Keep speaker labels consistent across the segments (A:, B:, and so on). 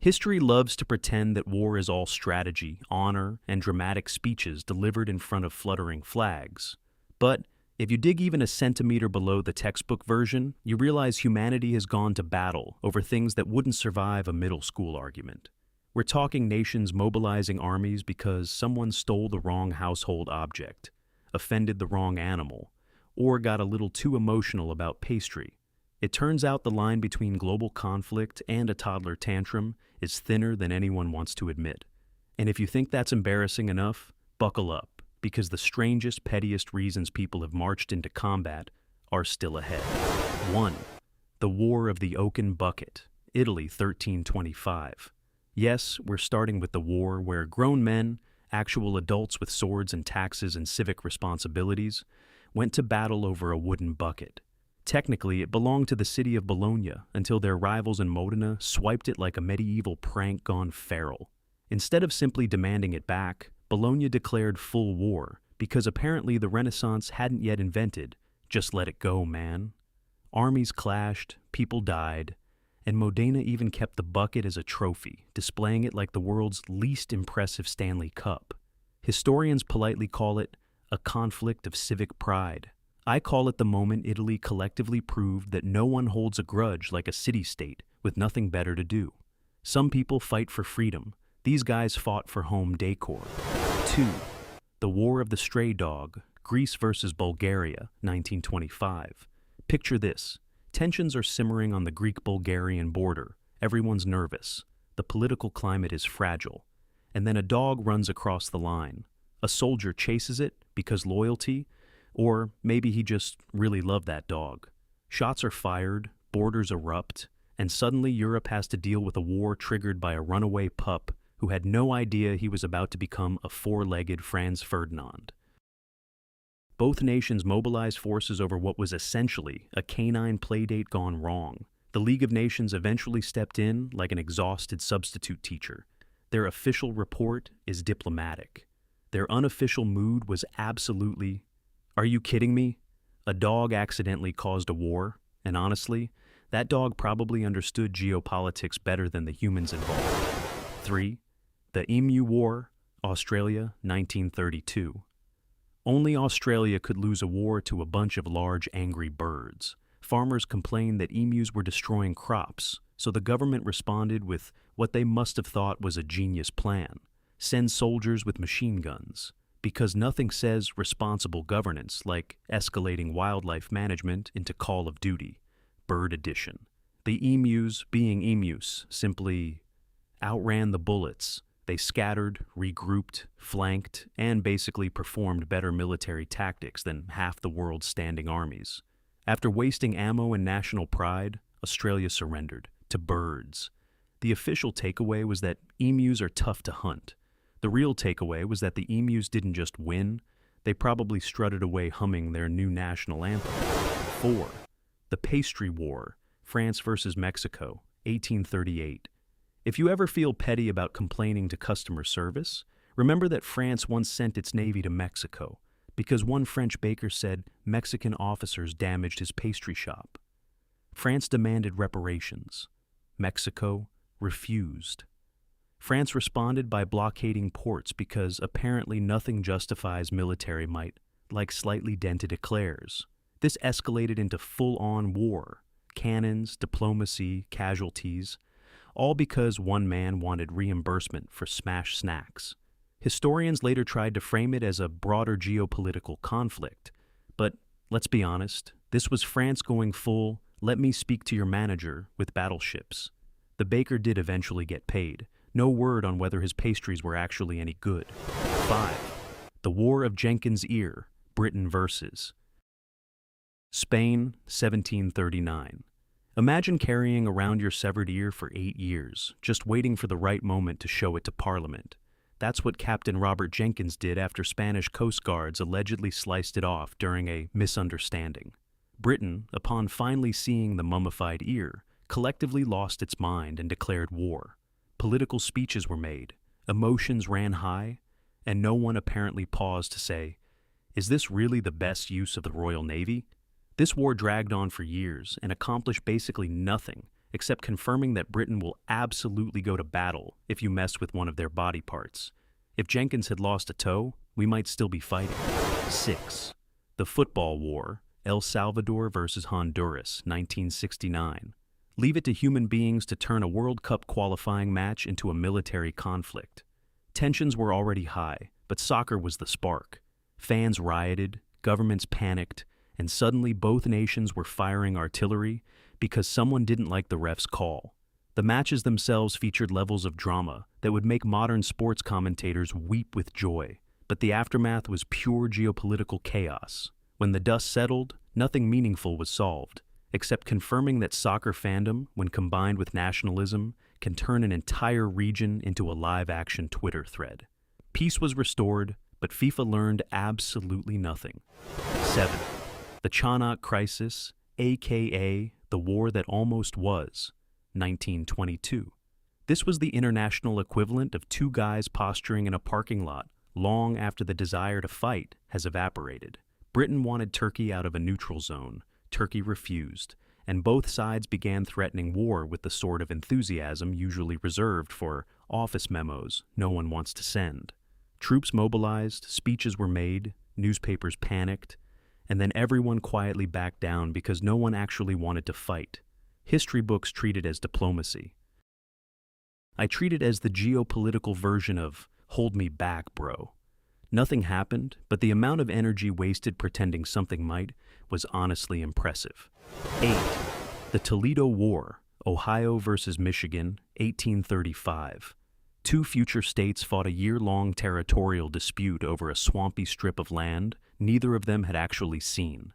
A: History loves to pretend that war is all strategy, honor, and dramatic speeches delivered in front of fluttering flags. But if you dig even a centimeter below the textbook version, you realize humanity has gone to battle over things that wouldn't survive a middle school argument. We're talking nations mobilizing armies because someone stole the wrong household object, offended the wrong animal, or got a little too emotional about pastry. It turns out the line between global conflict and a toddler tantrum is thinner than anyone wants to admit. And if you think that's embarrassing enough, buckle up, because the strangest, pettiest reasons people have marched into combat are still ahead. 1. The War of the Oaken Bucket, Italy 1325. Yes, we're starting with the war where grown men, actual adults with swords and taxes and civic responsibilities, went to battle over a wooden bucket. Technically, it belonged to the city of Bologna until their rivals in Modena swiped it like a medieval prank gone feral. Instead of simply demanding it back, Bologna declared full war because apparently the Renaissance hadn't yet invented, just let it go, man. Armies clashed, people died, and Modena even kept the bucket as a trophy, displaying it like the world's least impressive Stanley Cup. Historians politely call it a conflict of civic pride. I call it the moment Italy collectively proved that no one holds a grudge like a city-state with nothing better to do. Some people fight for freedom. These guys fought for home decor. 2. The War of the Stray Dog, Greece versus Bulgaria, 1925. Picture this. Tensions are simmering on the Greek-Bulgarian border. Everyone's nervous. The political climate is fragile. And then a dog runs across the line. A soldier chases it because loyalty, or maybe he just really loved that dog. Shots are fired, borders erupt, and suddenly Europe has to deal with a war triggered by a runaway pup who had no idea he was about to become a four-legged Franz Ferdinand. Both nations mobilized forces over what was essentially a canine playdate gone wrong. The League of Nations eventually stepped in like an exhausted substitute teacher. Their official report is diplomatic. Their unofficial mood was absolutely, "Are you kidding me? A dog accidentally caused a war, and honestly, that dog probably understood geopolitics better than the humans involved." 3. The Emu War, Australia, 1932. Only Australia could lose a war to a bunch of large, angry birds. Farmers complained that emus were destroying crops, so the government responded with what they must have thought was a genius plan: send soldiers with machine guns. Because nothing says responsible governance like escalating wildlife management into Call of Duty, Bird Edition. The emus, being emus, simply outran the bullets. They scattered, regrouped, flanked, and basically performed better military tactics than half the world's standing armies. After wasting ammo and national pride, Australia surrendered to birds. The official takeaway was that emus are tough to hunt. The real takeaway was that the emus didn't just win, they probably strutted away humming their new national anthem. 4. The Pastry War, France versus Mexico, 1838. If you ever feel petty about complaining to customer service, remember that France once sent its navy to Mexico because one French baker said Mexican officers damaged his pastry shop. France demanded reparations. Mexico refused. France responded by blockading ports because apparently nothing justifies military might like slightly dented eclairs. This escalated into full-on war, cannons, diplomacy, casualties, all because one man wanted reimbursement for smashed snacks. Historians later tried to frame it as a broader geopolitical conflict, but let's be honest, this was France going full, let me speak to your manager, with battleships. The baker did eventually get paid. No word on whether his pastries were actually any good. 5. The War of Jenkins' Ear, Britain versus Spain, 1739. Imagine carrying around your severed ear for 8 years, just waiting for the right moment to show it to Parliament. That's what Captain Robert Jenkins did after Spanish Coast Guards allegedly sliced it off during a misunderstanding. Britain, upon finally seeing the mummified ear, collectively lost its mind and declared war. Political speeches were made, emotions ran high, and no one apparently paused to say, is this really the best use of the Royal Navy? This war dragged on for years and accomplished basically nothing except confirming that Britain will absolutely go to battle if you mess with one of their body parts. If Jenkins had lost a toe, we might still be fighting. 6. The Football War, El Salvador versus Honduras, 1969. Leave it to human beings to turn a World Cup qualifying match into a military conflict. Tensions were already high, but soccer was the spark. Fans rioted, governments panicked, and suddenly both nations were firing artillery because someone didn't like the ref's call. The matches themselves featured levels of drama that would make modern sports commentators weep with joy, but the aftermath was pure geopolitical chaos. When the dust settled, nothing meaningful was solved, except confirming that soccer fandom, when combined with nationalism, can turn an entire region into a live-action Twitter thread. Peace was restored, but FIFA learned absolutely nothing. 7. The Chanak Crisis, aka the War That Almost Was, 1922. This was the international equivalent of two guys posturing in a parking lot long after the desire to fight has evaporated. Britain wanted Turkey out of a neutral zone. Turkey refused, and both sides began threatening war with the sort of enthusiasm usually reserved for office memos no one wants to send. Troops mobilized, speeches were made, newspapers panicked, and then everyone quietly backed down because no one actually wanted to fight. History books treat it as diplomacy. I treat it as the geopolitical version of "hold me back, bro." Nothing happened, but the amount of energy wasted pretending something might was honestly impressive. 8. The Toledo War, Ohio versus Michigan, 1835. Two future states fought a year-long territorial dispute over a swampy strip of land neither of them had actually seen.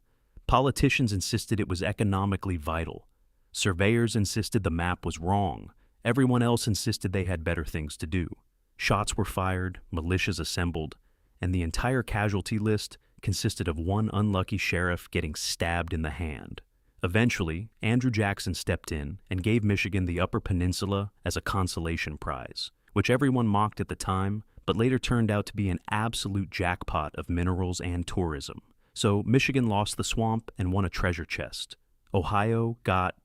A: Politicians insisted it was economically vital. Surveyors insisted the map was wrong. Everyone else insisted they had better things to do. Shots were fired, militias assembled, and the entire casualty list consisted of one unlucky sheriff getting stabbed in the hand. Eventually, Andrew Jackson stepped in and gave Michigan the Upper Peninsula as a consolation prize, which everyone mocked at the time, but later turned out to be an absolute jackpot of minerals and tourism. So Michigan lost the swamp and won a treasure chest. Ohio got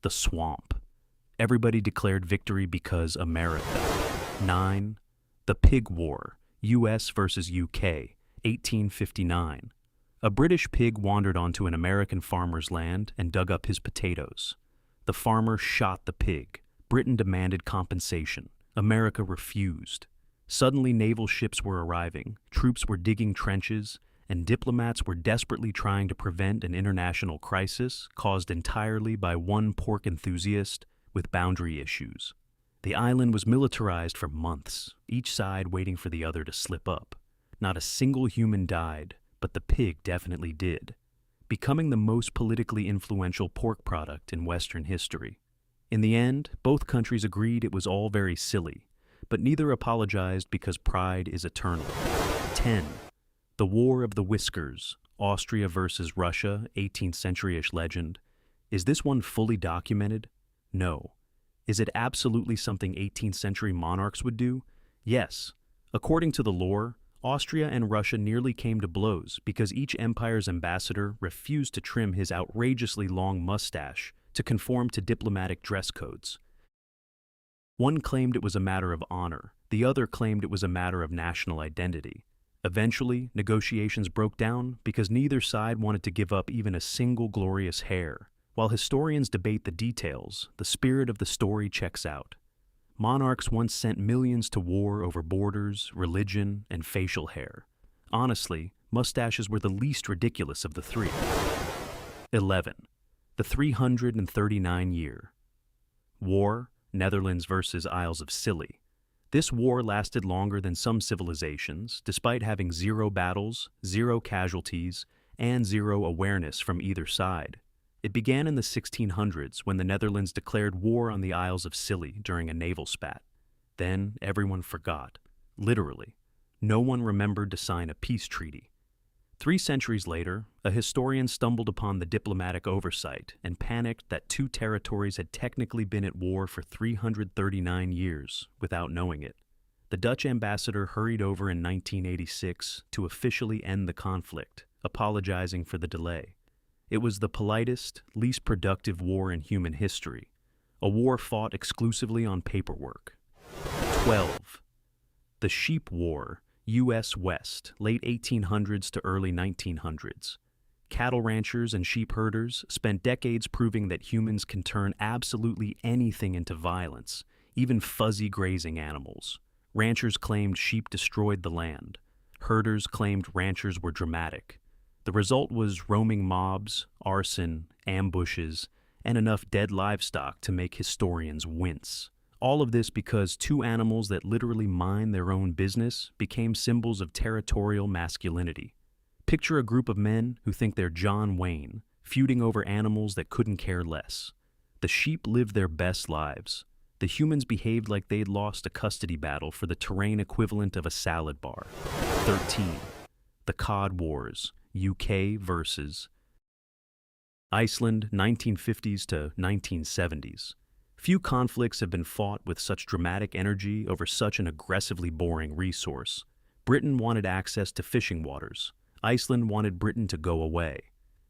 A: the swamp. Everybody declared victory because America. 9. The Pig War, U.S. versus U.K., 1859. A British pig wandered onto an American farmer's land and dug up his potatoes. The farmer shot the pig. Britain demanded compensation. America refused. Suddenly naval ships were arriving, troops were digging trenches, and diplomats were desperately trying to prevent an international crisis caused entirely by one pork enthusiast with boundary issues. The island was militarized for months, each side waiting for the other to slip up. Not a single human died, but the pig definitely did, becoming the most politically influential pork product in Western history. In the end, both countries agreed it was all very silly, but neither apologized because pride is eternal. 10. The War of the Whiskers, Austria versus Russia, 18th century-ish legend. Is this one fully documented? No. Is it absolutely something 18th century monarchs would do? Yes. According to the lore, Austria and Russia nearly came to blows because each empire's ambassador refused to trim his outrageously long mustache to conform to diplomatic dress codes. One claimed it was a matter of honor, the other claimed it was a matter of national identity. Eventually, negotiations broke down because neither side wanted to give up even a single glorious hair. While historians debate the details, the spirit of the story checks out. Monarchs once sent millions to war over borders, religion, and facial hair. Honestly, mustaches were the least ridiculous of the three. 11. The 339-year War, Netherlands versus Isles of Scilly. This war lasted longer than some civilizations, despite having 0 battles, 0 casualties, and 0 awareness from either side. It began in the 1600s when the Netherlands declared war on the Isles of Scilly during a naval spat. Then everyone forgot. Literally. No one remembered to sign a peace treaty. 3 centuries later, a historian stumbled upon the diplomatic oversight and panicked that 2 territories had technically been at war for 339 years without knowing it. The Dutch ambassador hurried over in 1986 to officially end the conflict, apologizing for the delay. It was the politest, least productive war in human history. a war fought exclusively on paperwork. 12. The Sheep War, U.S. West, late 1800s to early 1900s. Cattle ranchers and sheep herders spent decades proving that humans can turn absolutely anything into violence, even fuzzy grazing animals. Ranchers claimed sheep destroyed the land. Herders claimed ranchers were dramatic. The result was roaming mobs, arson, ambushes, and enough dead livestock to make historians wince. All of this because two animals that literally mind their own business became symbols of territorial masculinity. Picture a group of men who think they're John Wayne, feuding over animals that couldn't care less. The sheep lived their best lives. The humans behaved like they'd lost a custody battle for the terrain equivalent of a salad bar. 13. The Cod Wars, UK versus Iceland, 1950s to 1970s. Few conflicts have been fought with such dramatic energy over such an aggressively boring resource. Britain wanted access to fishing waters. Iceland wanted Britain to go away.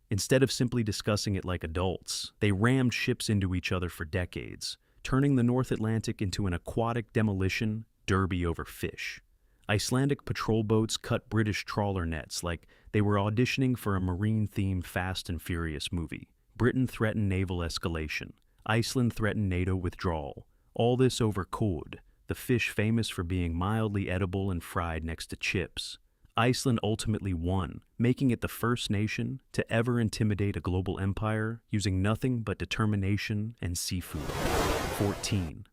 A: Instead of simply discussing it like adults, they rammed ships into each other for decades, turning the North Atlantic into an aquatic demolition derby over fish. Icelandic patrol boats cut British trawler nets like they were auditioning for a marine-themed Fast and Furious movie. Britain threatened naval escalation. Iceland threatened NATO withdrawal. All this over cod, the fish famous for being mildly edible and fried next to chips. Iceland ultimately won, making it the first nation to ever intimidate a global empire using nothing but determination and seafood. 14.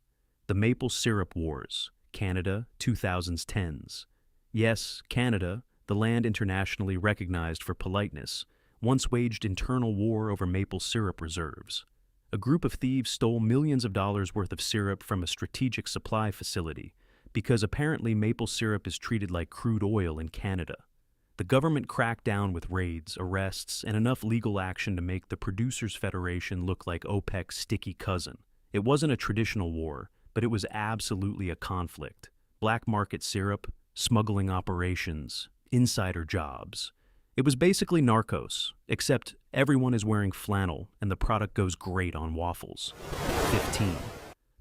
A: The Maple Syrup Wars, Canada, 2010s. Yes, Canada, the land internationally recognized for politeness, once waged internal war over maple syrup reserves. A group of thieves stole millions of dollars worth of syrup from a strategic supply facility, because apparently maple syrup is treated like crude oil in Canada. The government cracked down with raids, arrests, and enough legal action to make the Producers Federation look like OPEC's sticky cousin. It wasn't a traditional war, but it was absolutely a conflict. Black market syrup, smuggling operations, insider jobs. It was basically Narcos, except everyone is wearing flannel and the product goes great on waffles. 15.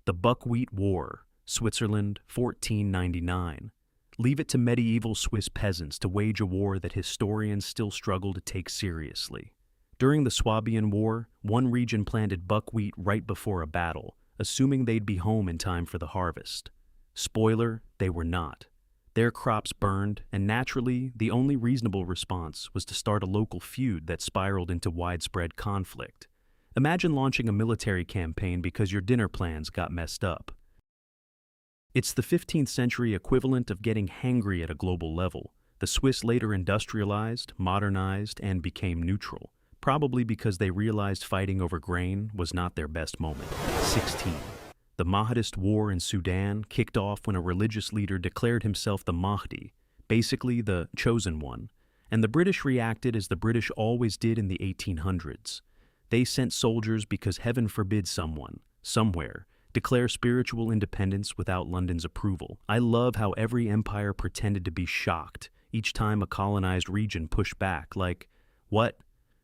A: The Buckwheat War, Switzerland, 1499. Leave it to medieval Swiss peasants to wage a war that historians still struggle to take seriously. During the Swabian War, one region planted buckwheat right before a battle, assuming they'd be home in time for the harvest. Spoiler, they were not. Their crops burned, and naturally, the only reasonable response was to start a local feud that spiraled into widespread conflict. Imagine launching a military campaign because your dinner plans got messed up. It's the 15th century equivalent of getting hangry at a global level. The Swiss later industrialized, modernized, and became neutral, probably because they realized fighting over grain was not their best moment. 16. The Mahdist War in Sudan kicked off when a religious leader declared himself the Mahdi, basically the chosen one, and the British reacted as the British always did in the 1800s. They sent soldiers because heaven forbid someone, somewhere, declare spiritual independence without London's approval. I love how every empire pretended to be shocked each time a colonized region pushed back, like, what?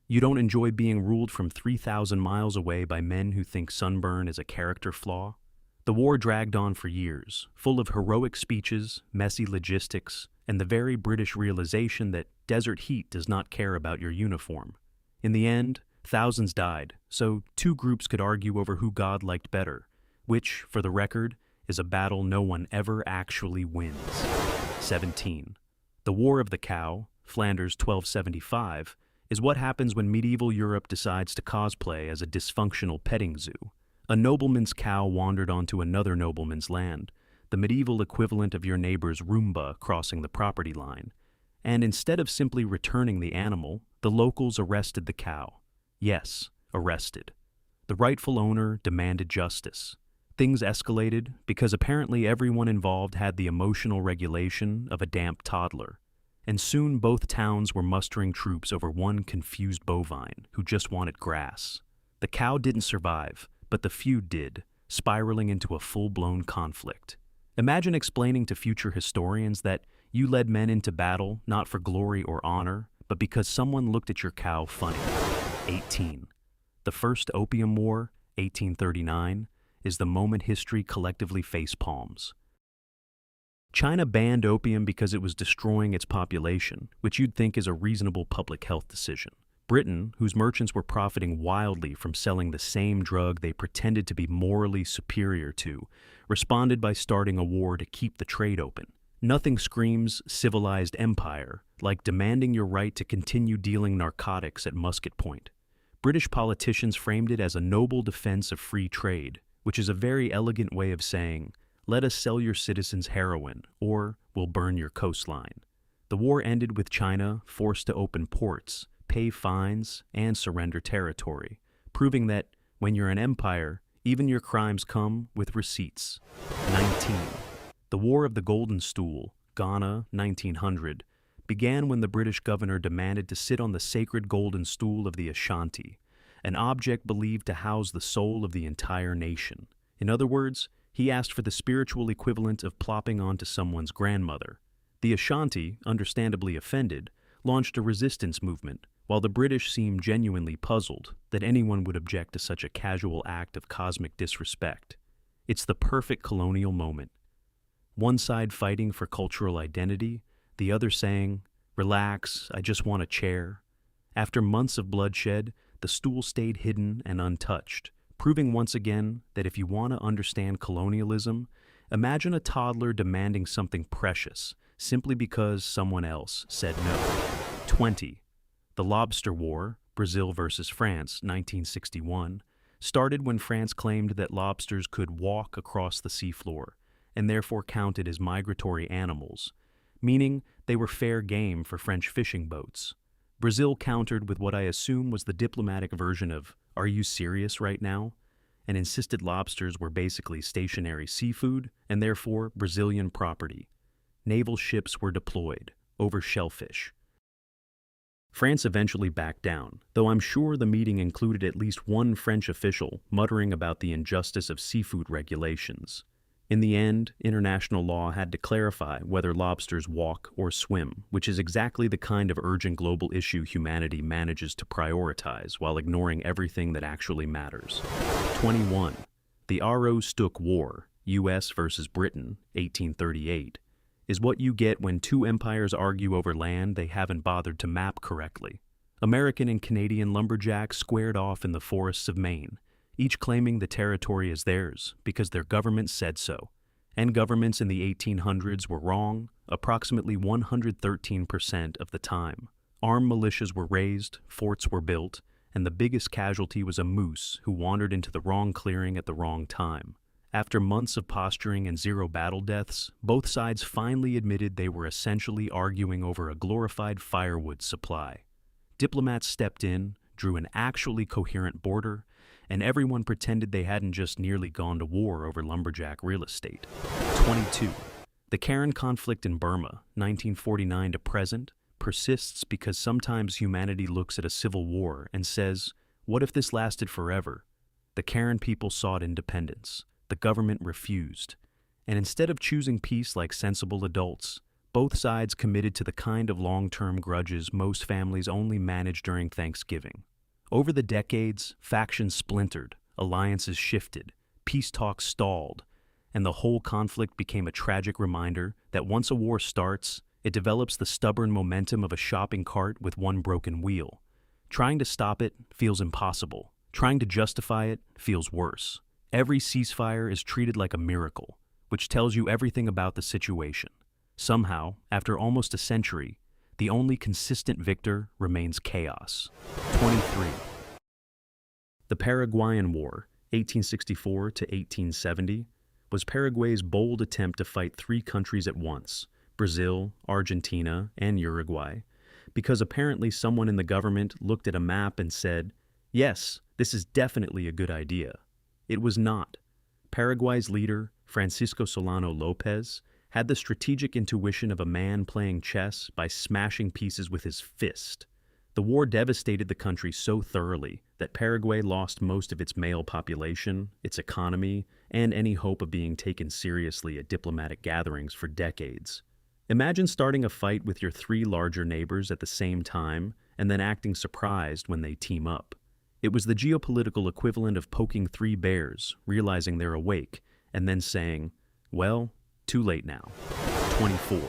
A: You don't enjoy being ruled from 3,000 miles away by men who think sunburn is a character flaw? The war dragged on for years, full of heroic speeches, messy logistics, and the very British realization that desert heat does not care about your uniform. In the end, thousands died, so two groups could argue over who God liked better, which, for the record, is a battle no one ever actually wins. 17. The War of the Cow, Flanders 1275, is what happens when medieval Europe decides to cosplay as a dysfunctional petting zoo. A nobleman's cow wandered onto another nobleman's land, the medieval equivalent of your neighbor's Roomba crossing the property line. And instead of simply returning the animal, the locals arrested the cow. Yes, arrested. The rightful owner demanded justice. Things escalated because apparently everyone involved had the emotional regulation of a damp toddler. And soon both towns were mustering troops over one confused bovine who just wanted grass. The cow didn't survive, but the feud did, spiraling into a full-blown conflict. Imagine explaining to future historians that you led men into battle not for glory or honor, but because someone looked at your cow funny. 18. The First Opium War, 1839. is the moment history collectively facepalms. China banned opium because it was destroying its population, which you'd think is a reasonable public health decision. Britain, whose merchants were profiting wildly from selling the same drug they pretended to be morally superior to, responded by starting a war to keep the trade open. Nothing screams civilized empire like demanding your right to continue dealing narcotics at musket point. British politicians framed it as a noble defense of free trade, which is a very elegant way of saying, let us sell your citizens heroin, or we'll burn your coastline. The war ended with China forced to open ports, pay fines, and surrender territory, proving that when you're an empire, even your crimes come with receipts. 19. The War of the Golden Stool, Ghana, 1900, began when the British governor demanded to sit on the sacred golden stool of the Ashanti, an object believed to house the soul of the entire nation. In other words, he asked for the spiritual equivalent of plopping onto someone's grandmother. The Ashanti, understandably offended, launched a resistance movement, while the British seemed genuinely puzzled that anyone would object to such a casual act of cosmic disrespect. It's the perfect colonial moment. One side fighting for cultural identity, the other saying, relax, I just want a chair. After months of bloodshed, the stool stayed hidden and untouched, proving once again that if you want to understand colonialism, imagine a toddler demanding something precious simply because someone else said no. 20. The Lobster War, Brazil versus France, 1961, started when France claimed that lobsters could walk across the seafloor and therefore counted as migratory animals, meaning they were fair game for French fishing boats. Brazil countered with what I assume was the diplomatic version of, "Are you serious right now?" and insisted lobsters were basically stationary seafood and therefore Brazilian property. Naval ships were deployed over shellfish. France eventually backed down, though I'm sure the meeting included at least one French official muttering about the injustice of seafood regulations. In the end, international law had to clarify whether lobsters walk or swim, which is exactly the kind of urgent global issue humanity manages to prioritize while ignoring everything that actually matters. 21. The Aroostook War, US versus Britain, 1838, is what you get when two empires argue over land they haven't bothered to map correctly. American and Canadian lumberjacks squared off in the forests of Maine, each claiming the territory as theirs because their government said so. And governments in the 1800s were wrong approximately 113% of the time. Armed militias were raised, forts were built, and the biggest casualty was a moose who wandered into the wrong clearing at the wrong time. After months of posturing and 0 battle deaths, both sides finally admitted they were essentially arguing over a glorified firewood supply. Diplomats stepped in, drew an actually coherent border, and everyone pretended they hadn't just nearly gone to war over lumberjack real estate. 22. The Karen conflict in Burma, 1949 to present, persists because sometimes humanity looks at a civil war and says, what if this lasted forever? The Karen people sought independence. The government refused. And instead of choosing peace like sensible adults, both sides committed to the kind of long-term grudges most families only manage during Thanksgiving. Over the decades, factions splintered, alliances shifted, peace talks stalled, and the whole conflict became a tragic reminder that once a war starts, it develops the stubborn momentum of a shopping cart with one broken wheel. Trying to stop it feels impossible. Trying to justify it feels worse. Every ceasefire is treated like a miracle, which tells you everything about the situation. Somehow, after almost a century, the only consistent victor remains chaos. 23. The Paraguayan War, 1864 to 1870, was Paraguay's bold attempt to fight 3 countries at once, Brazil, Argentina, and Uruguay, because apparently someone in the government looked at a map and said, yes, this is definitely a good idea. It was not. Paraguay's leader, Francisco Solano Lopez, had the strategic intuition of a man playing chess by smashing pieces with his fist. The war devastated the country so thoroughly that Paraguay lost most of its male population, its economy, and any hope of being taken seriously at diplomatic gatherings for decades. Imagine starting a fight with your 3 larger neighbors at the same time and then acting surprised when they team up. It was the geopolitical equivalent of poking three bears, realizing they're awake, and then saying, well, too late now. 24.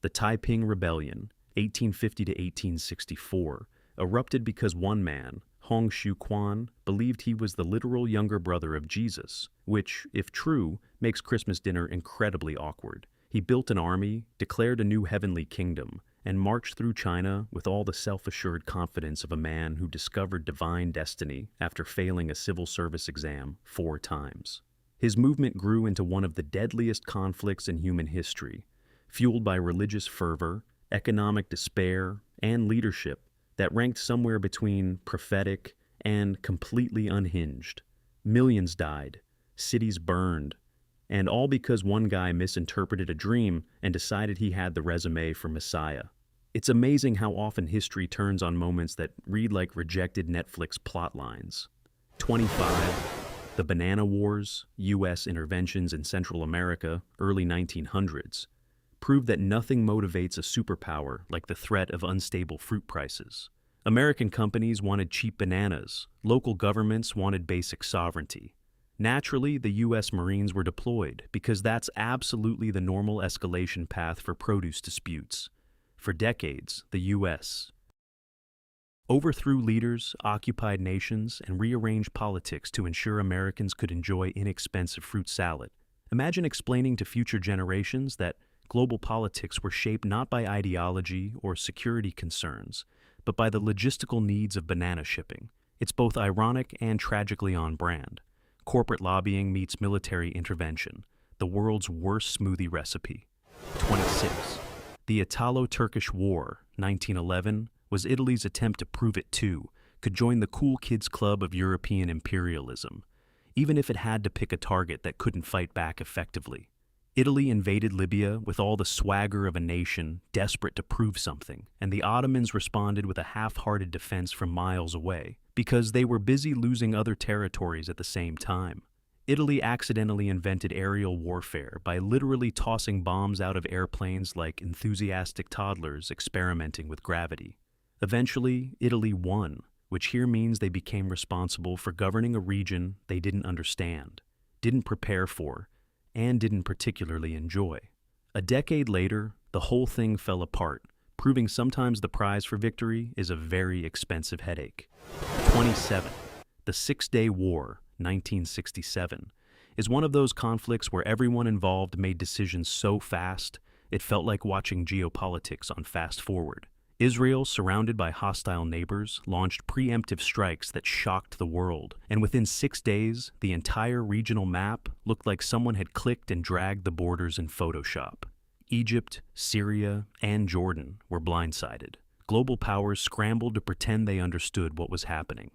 A: The Taiping Rebellion, 1850 to 1864, erupted because one man, Hong Xiuquan, believed he was the literal younger brother of Jesus, which, if true, makes Christmas dinner incredibly awkward. He built an army, declared a new heavenly kingdom, and marched through China with all the self-assured confidence of a man who discovered divine destiny after failing a civil service exam 4 times. His movement grew into one of the deadliest conflicts in human history, fueled by religious fervor, economic despair, and leadership that ranked somewhere between prophetic and completely unhinged. Millions died, cities burned, and all because one guy misinterpreted a dream and decided he had the resume for Messiah. It's amazing how often history turns on moments that read like rejected Netflix plot lines. 25. The Banana Wars, U.S. interventions in Central America, early 1900s, proved that nothing motivates a superpower like the threat of unstable fruit prices. American companies wanted cheap bananas, local governments wanted basic sovereignty. Naturally, the U.S. Marines were deployed because that's absolutely the normal escalation path for produce disputes. For decades, the U.S. overthrew leaders, occupied nations, and rearranged politics to ensure Americans could enjoy inexpensive fruit salad. Imagine explaining to future generations that global politics were shaped not by ideology or security concerns, but by the logistical needs of banana shipping. It's both ironic and tragically on brand. Corporate lobbying meets military intervention, the world's worst smoothie recipe. 26. The Italo-Turkish War, 1911, was Italy's attempt to prove it too could join the cool kids club of European imperialism, even if it had to pick a target that couldn't fight back effectively. Italy invaded Libya with all the swagger of a nation desperate to prove something, and the Ottomans responded with a half-hearted defense from miles away, because they were busy losing other territories at the same time. Italy accidentally invented aerial warfare by literally tossing bombs out of airplanes like enthusiastic toddlers experimenting with gravity. Eventually, Italy won, which here means they became responsible for governing a region they didn't understand, didn't prepare for, and didn't particularly enjoy. A decade later, the whole thing fell apart, proving sometimes the prize for victory is a very expensive headache. 27. The Six-Day War, 1967, is one of those conflicts where everyone involved made decisions so fast, it felt like watching geopolitics on fast forward. Israel, surrounded by hostile neighbors, launched preemptive strikes that shocked the world, and within 6 days, the entire regional map looked like someone had clicked and dragged the borders in Photoshop. Egypt, Syria, and Jordan were blindsided. Global powers scrambled to pretend they understood what was happening.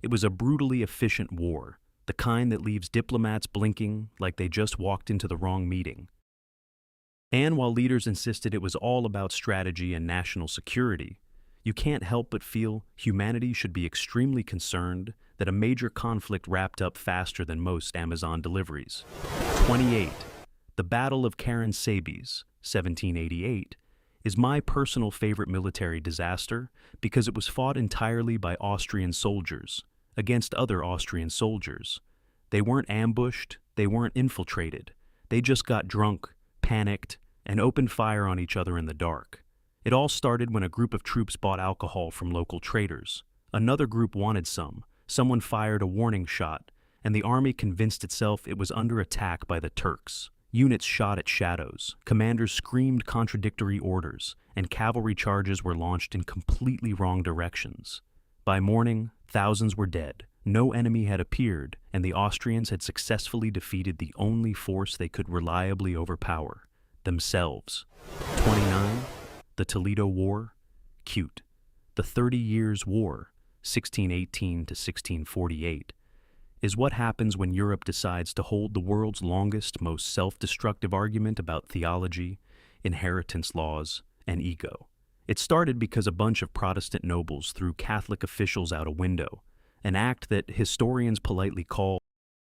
A: It was a brutally efficient war, the kind that leaves diplomats blinking like they just walked into the wrong meeting. And while leaders insisted it was all about strategy and national security, you can't help but feel humanity should be extremely concerned that a major conflict wrapped up faster than most Amazon deliveries. 28. The Battle of Karen Sabes, 1788, is my personal favorite military disaster because it was fought entirely by Austrian soldiers against other Austrian soldiers. They weren't ambushed, they weren't infiltrated. They just got drunk, panicked, and opened fire on each other in the dark. It all started when a group of troops bought alcohol from local traders. Another group wanted some. Someone fired a warning shot, and the army convinced itself it was under attack by the Turks. Units shot at shadows, commanders screamed contradictory orders, and cavalry charges were launched in completely wrong directions. By morning, thousands were dead. No enemy had appeared, and the Austrians had successfully defeated the only force they could reliably overpower, themselves. 29. The Toledo War, cute. The 30 Years' War, 1618 to 1648, is what happens when Europe decides to hold the world's longest, most self-destructive argument about theology, inheritance laws, and ego. It started because a bunch of Protestant nobles threw Catholic officials out a window, an act that historians politely call